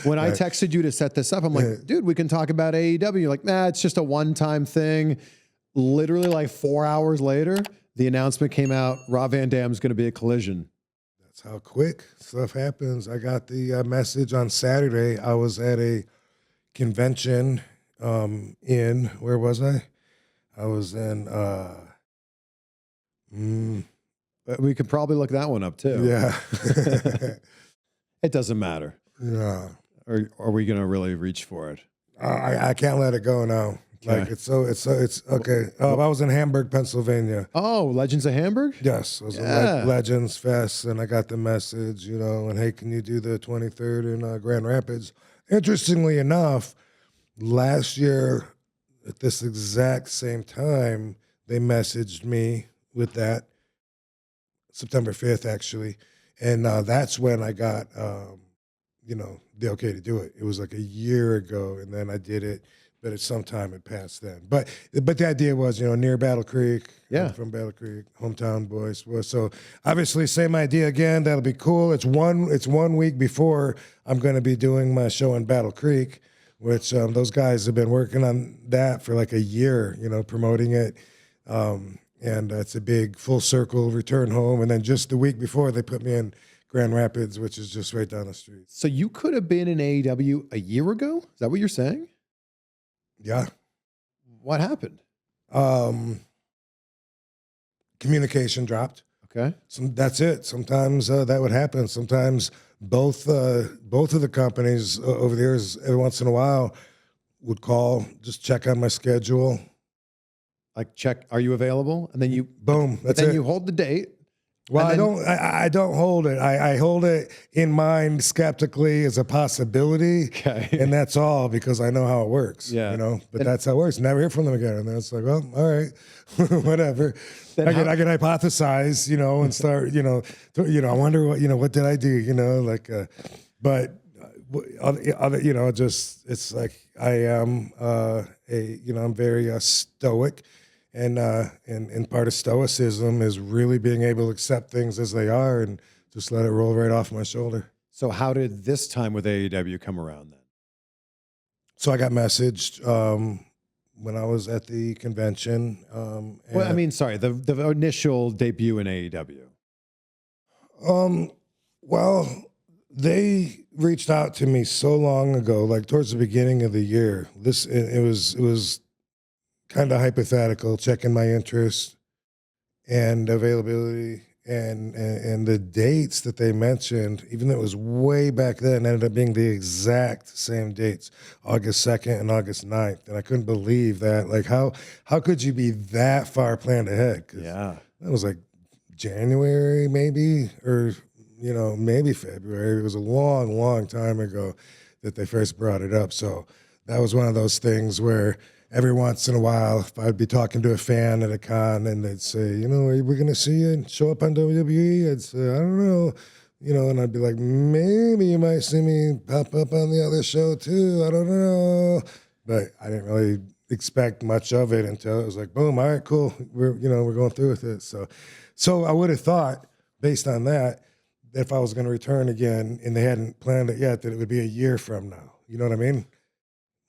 When I texted you to set this up, I'm like, dude, we can talk about AEW. You're like, nah, it's just a one-time thing. Literally like 4 hours later, the announcement came out, Rob Van Dam's going to be at Collision. That's how quick stuff happens. I got the message on Saturday. I was at a convention where was I? I was in... We could probably look that one up too. Yeah. It doesn't matter. Yeah. Or are we going to really reach for it? I can't let it go now. Okay. Like it's okay. I was in Hamburg, Pennsylvania. Oh, Legends of Hamburg? Yes, it was a Legends Fest, and I got the message, and hey, can you do the 23rd in Grand Rapids? Interestingly enough, last year at this exact same time, they messaged me with that, September 5th, actually. And that's when I got, the okay to do it. It was like a year ago, and then I did it, but at some time it passed then. But the idea was, near Battle Creek. Yeah. I'm from Battle Creek, hometown boys. So obviously, same idea again. That'll be cool. It's 1 week before I'm going to be doing my show in Battle Creek, which those guys have been working on that for like a year, promoting it. And it's a big full circle return home. And then just the week before, they put me in Grand Rapids, which is just right down the street. So you could have been in AEW a year ago? Is that what you're saying? Yeah. What happened? Communication dropped. Okay. That's it. Sometimes that would happen. Sometimes both of the companies over the years, every once in a while, would call, just check on my schedule. Like check, are you available? And then you boom. But then you hold the date. Well, I don't hold it. I hold it in mind skeptically as a possibility. Okay. And that's all because I know how it works. Yeah. But that's how it works. Never hear from them again. And then it's like, well, all right, whatever. I can hypothesize, and start, I wonder what did I do, but it's like I am I'm very stoic. And part of stoicism is really being able to accept things as they are and just let it roll right off my shoulder. So how did this time with AEW come around then? So I got messaged when I was at the convention. The initial debut in AEW. Well, they reached out to me so long ago, like towards the beginning of the year. It was kind of hypothetical, checking my interest and availability and the dates that they mentioned, even though it was way back then, ended up being the exact same dates, August 2nd and August 9th. And I couldn't believe that. Like, how could you be that far planned ahead? Yeah. That was like January maybe, or, maybe February. It was a long, long time ago that they first brought it up. So that was one of those things where every once in a while, if I'd be talking to a fan at a con and they'd say, are we going to see you and show up on WWE? I'd say, I don't know, and I'd be like, maybe you might see me pop up on the other show too. I don't know. But I didn't really expect much of it until it was like, boom, all right, cool. We're going through with it. So I would have thought, based on that if I was going to return again and they hadn't planned it yet, that it would be a year from now. You know what I mean?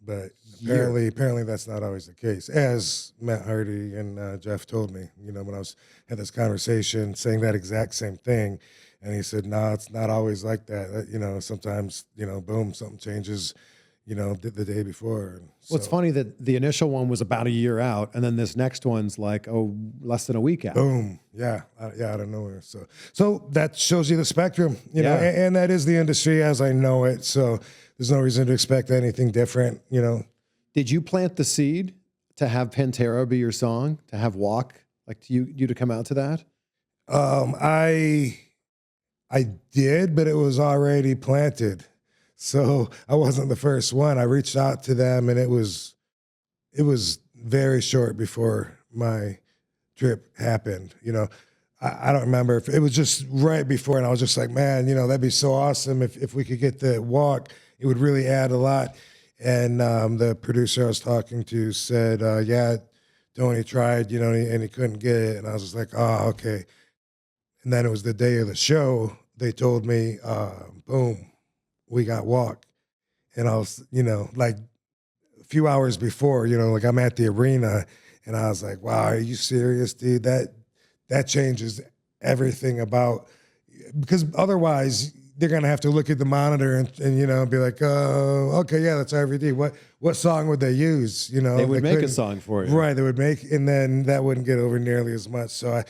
But apparently that's not always the case, as Matt Hardy and Jeff told me, when I had this conversation saying that exact same thing. And he said, no, it's not always like that. Sometimes, boom, something changes, the day before. Well, it's funny that the initial one was about a year out, and then this next one's like, less than a week out. Boom. Yeah. Out of nowhere. So that shows you the spectrum, know, and that is the industry as I know it. So there's no reason to expect anything different, Did you plant the seed to have Pantera be your song, to have Walk, like you to come out to that? I did, but it was already planted. So I wasn't the first one. I reached out to them, and it was very short before my trip happened. I don't remember if it was just right before, and I was just like, man, that'd be so awesome if we could get the Walk. It would really add a lot. And the producer I was talking to said, yeah, Tony tried, and he couldn't get it. And I was just like, oh, okay. And then it was the day of the show. They told me, boom, we got Walk. and I was, like a few hours before, like I'm at the arena, and I was like, wow, are you serious, dude? That changes everything about, because otherwise they're gonna have to look at the monitor and be like, oh, okay, yeah, that's RVD. What song would they use? They would make a song for you, right? They would make, and then that wouldn't get over nearly as much. So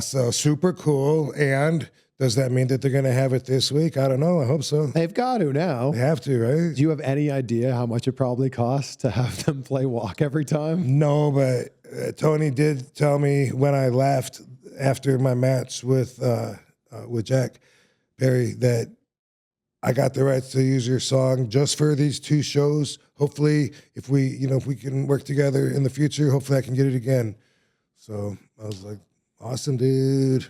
so super cool. And does that mean that they're gonna have it this week? I don't know. I hope so. They've got to now. They have to, right? Do you have any idea how much it probably costs to have them play walk every time? No, but Tony did tell me when I left after my match with Jack Perry that I got the rights to use your song just for these 2 shows. Hopefully, if we can work together in the future, hopefully I can get it again. So I was like, awesome, dude.